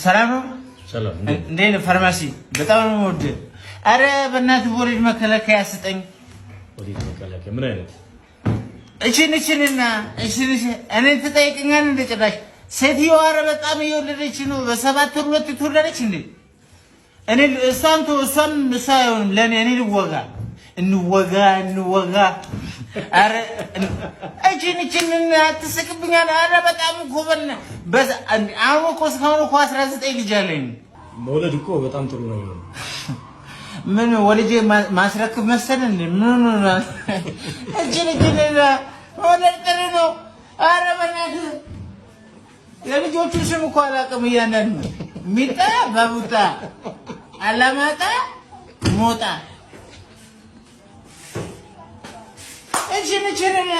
ሰላም እንዴት ነህ? ፋርማሲ በጣም ነው የምወድህ። ኧረ በእናትህ ወሊድ መከላከያ ስጠኝ። ወሊድ መከላከያ ምን አይነት? እቺንና እኔን ትጠይቀኛለህ እንደ ጭራሽ። ሴትዮዋ ኧረ በጣም እየወለደች ነው። በ7 ወር 2 ትወልዳለች እንዴ? እኔ እሷም እሷ አይሆንም ለእኔ ልወጋ እንወጋ። ኧረ እቺንና አትስቅብኛለህ። ኧረ በጣም ጎበል ነህ። አሁን እኮ እስካሁን እኮ 19 ልጅ አለኝ። መውለድ እኮ በጣም ጥሩ ነው። ምን ወልጄ ማስረክብ መሰለህ እንዴ? ምን እቺንና ወለድ ጥሩ ነው። ኧረ በእናትህ የልጆቹ ስም እኮ አላውቅም። እያንዳንዱ ሚጣ ባቡጣ አላማጣ ሞጣ እቺንና